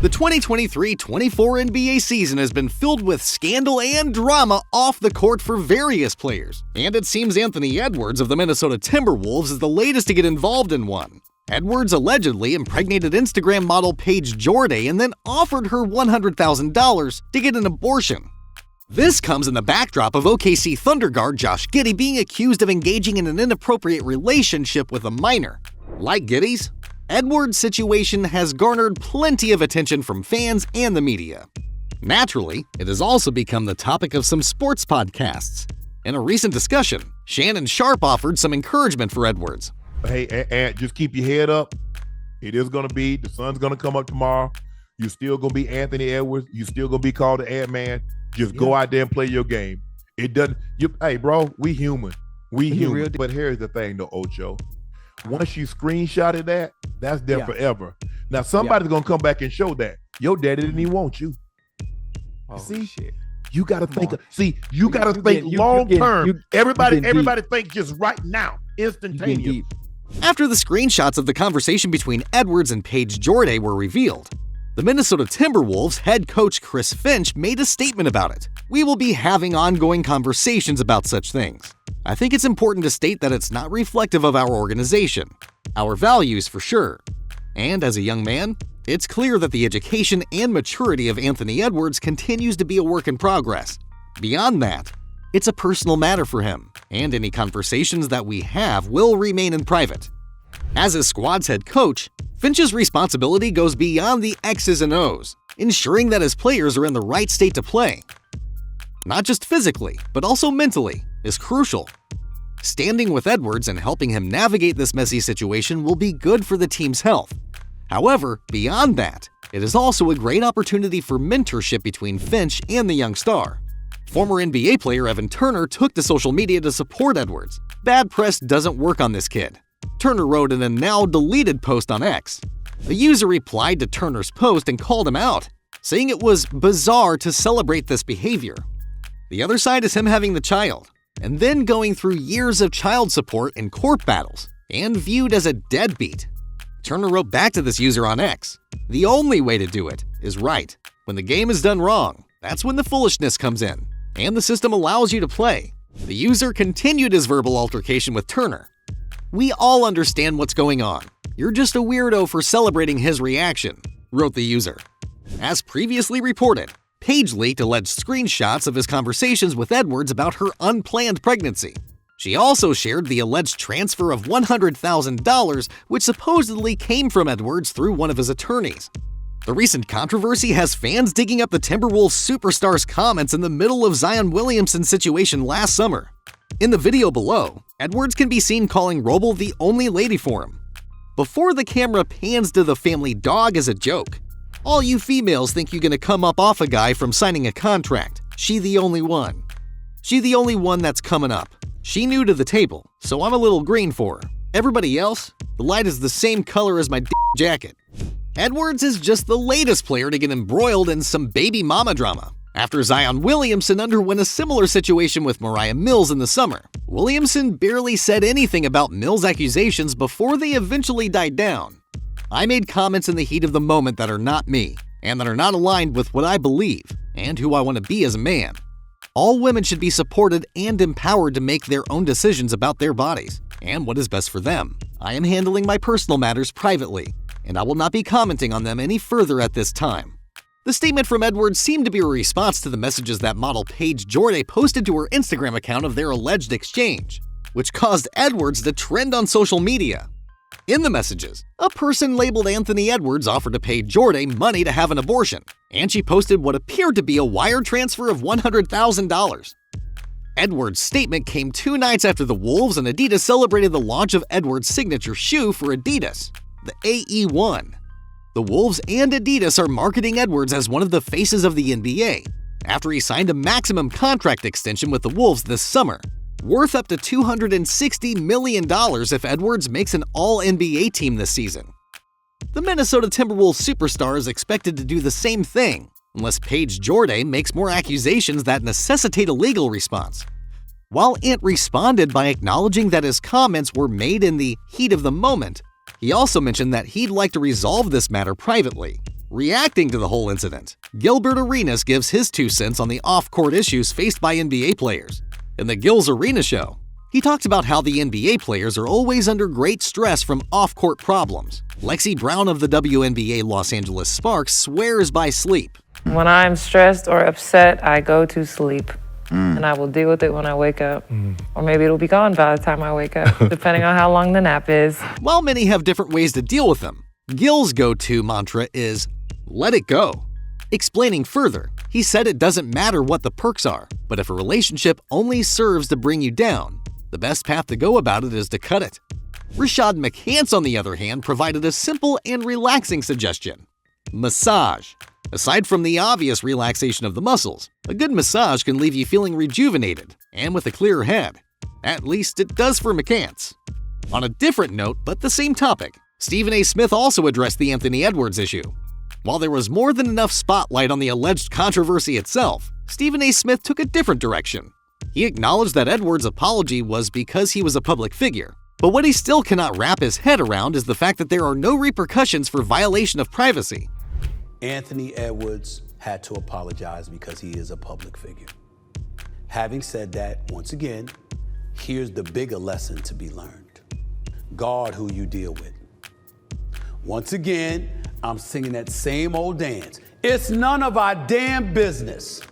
The 2023-24 NBA season has been filled with scandal and drama off the court for various players, and it seems Anthony Edwards of the Minnesota Timberwolves is the latest to get involved in one. Edwards allegedly impregnated Instagram model Paige Jordan and then offered her $100,000 to get an abortion. This comes in the backdrop of OKC Thunder guard Josh Giddey being accused of engaging in an inappropriate relationship with a minor. Like Giddey's, Edwards' situation has garnered plenty of attention from fans and the media. Naturally, it has also become the topic of some sports podcasts. In a recent discussion, Shannon Sharpe offered some encouragement for Edwards. Hey, Ant, just keep your head up. It is going to be, the sun's going to come up tomorrow. You're still going to be Anthony Edwards. You're still going to be called the Ant-Man. Just go out there and play your game. It doesn't, hey, bro, we human. We human. But here's the thing, though, Ocho. Once you screenshotted that, that's there forever. Now, somebody's going to come back and show that. Your daddy didn't even want you. Oh, see? Shit. You got to think, you got to think long term. Everybody think just right now, instantaneous. After the screenshots of the conversation between Edwards and Paige Jordan were revealed, the Minnesota Timberwolves head coach Chris Finch made a statement about it. "We will be having ongoing conversations about such things. I think it's important to state that it's not reflective of our organization, our values for sure. And as a young man, it's clear that the education and maturity of Anthony Edwards continues to be a work in progress. Beyond that, it's a personal matter for him, and any conversations that we have will remain in private." As his squad's head coach, Finch's responsibility goes beyond the X's and O's, ensuring that his players are in the right state to play. Not just physically, but also mentally, is crucial. Standing with Edwards and helping him navigate this messy situation will be good for the team's health. However, beyond that, it is also a great opportunity for mentorship between Finch and the young star. Former NBA player Evan Turner took to social media to support Edwards. "Bad press doesn't work on this kid," Turner wrote in a now-deleted post on X. The user replied to Turner's post and called him out, saying it was bizarre to celebrate this behavior. The other side is him having the child, and then going through years of child support and court battles, and viewed as a deadbeat. Turner wrote back to this user on X, "The only way to do it is right. When the game is done wrong, that's when the foolishness comes in, and the system allows you to play." The user continued his verbal altercation with Turner. "We all understand what's going on. You're just a weirdo for celebrating his reaction," wrote the user. As previously reported, Paige leaked alleged screenshots of his conversations with Edwards about her unplanned pregnancy. She also shared the alleged transfer of $100,000, which supposedly came from Edwards through one of his attorneys. The recent controversy has fans digging up the Timberwolves superstar's comments in the middle of Zion Williamson's situation last summer. In the video below, Edwards can be seen calling Roble the only lady for him. Before the camera pans to the family dog as a joke, "All you females think you're gonna come up off a guy from signing a contract. She the only one. She the only one that's coming up. She new to the table, so I'm a little green for her. Everybody else, the light is the same color as my jacket." Edwards is just the latest player to get embroiled in some baby mama drama. After Zion Williamson underwent a similar situation with Mariah Mills in the summer, Williamson barely said anything about Mills' accusations before they eventually died down. "I made comments in the heat of the moment that are not me, and that are not aligned with what I believe, and who I want to be as a man. All women should be supported and empowered to make their own decisions about their bodies, and what is best for them. I am handling my personal matters privately, and I will not be commenting on them any further at this time." The statement from Edwards seemed to be a response to the messages that model Paige Jordan posted to her Instagram account of their alleged exchange, which caused Edwards to trend on social media. In the messages, a person labeled Anthony Edwards offered to pay Jordan money to have an abortion, and she posted what appeared to be a wire transfer of $100,000. Edwards' statement came 2 nights after the Wolves and Adidas celebrated the launch of Edwards' signature shoe for Adidas, the AE1. The Wolves and Adidas are marketing Edwards as one of the faces of the NBA, after he signed a maximum contract extension with the Wolves this summer, worth up to $260 million if Edwards makes an All-NBA team this season. The Minnesota Timberwolves superstar is expected to do the same thing, unless Paige Jordan makes more accusations that necessitate a legal response. While Ant responded by acknowledging that his comments were made in the heat of the moment, he also mentioned that he'd like to resolve this matter privately. Reacting to the whole incident, Gilbert Arenas gives his 2 cents on the off-court issues faced by NBA players. In the Gil's Arena show, he talks about how the NBA players are always under great stress from off-court problems. Lexi Brown of the WNBA Los Angeles Sparks swears by sleep. When I'm stressed or upset, I go to sleep. And I will deal with it when I wake up. Or maybe it'll be gone by the time I wake up, depending on how long the nap is. While many have different ways to deal with them, Gil's go-to mantra is, let it go. Explaining further, he said it doesn't matter what the perks are, but if a relationship only serves to bring you down, the best path to go about it is to cut it. Rashad McCants, on the other hand, provided a simple and relaxing suggestion. Massage. Aside from the obvious relaxation of the muscles, a good massage can leave you feeling rejuvenated and with a clearer head. At least it does for McCants. On a different note, but the same topic, Stephen A. Smith also addressed the Anthony Edwards issue. While there was more than enough spotlight on the alleged controversy itself, Stephen A. Smith took a different direction. He acknowledged that Edwards' apology was because he was a public figure, but what he still cannot wrap his head around is the fact that there are no repercussions for violation of privacy. Anthony Edwards had to apologize because he is a public figure. Having said that, once again, here's the bigger lesson to be learned. Guard who you deal with. Once again, I'm singing that same old dance. It's none of our damn business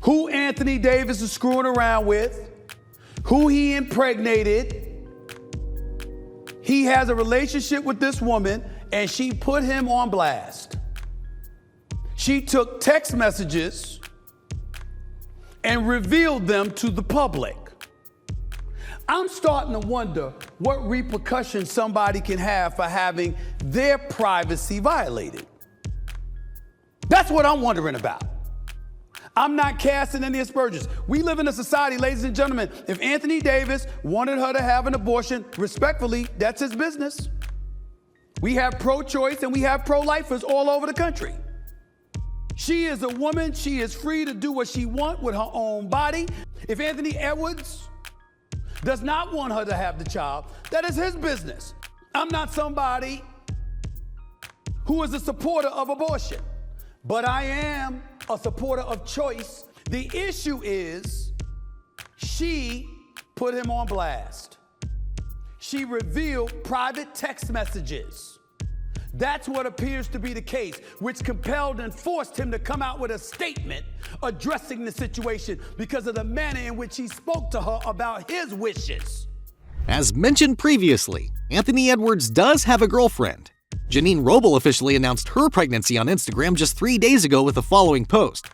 who Anthony Davis is screwing around with, who he impregnated. He has a relationship with this woman, and she put him on blast. She took text messages and revealed them to the public. I'm starting to wonder what repercussions somebody can have for having their privacy violated. That's what I'm wondering about. I'm not casting any aspersions. We live in a society, ladies and gentlemen, if Anthony Davis wanted her to have an abortion, respectfully, that's his business. We have pro-choice and we have pro-lifers all over the country. She is a woman. She is free to do what she wants with her own body. If Anthony Edwards does not want her to have the child, that is his business. I'm not somebody who is a supporter of abortion, but I am a supporter of choice. The issue is she put him on blast. She revealed private text messages. That's what appears to be the case, which compelled and forced him to come out with a statement addressing the situation because of the manner in which he spoke to her about his wishes. As mentioned previously, Anthony Edwards does have a girlfriend. Janine Roble officially announced her pregnancy on Instagram just 3 days ago with the following post.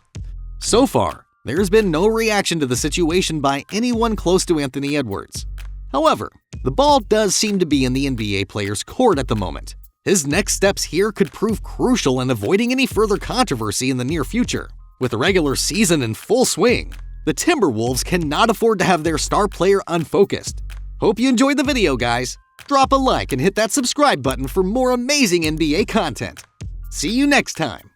So far, there's been no reaction to the situation by anyone close to Anthony Edwards. However, the ball does seem to be in the NBA player's court at the moment. His next steps here could prove crucial in avoiding any further controversy in the near future. With the regular season in full swing, the Timberwolves cannot afford to have their star player unfocused. Hope you enjoyed the video, guys. Drop a like and hit that subscribe button for more amazing NBA content. See you next time.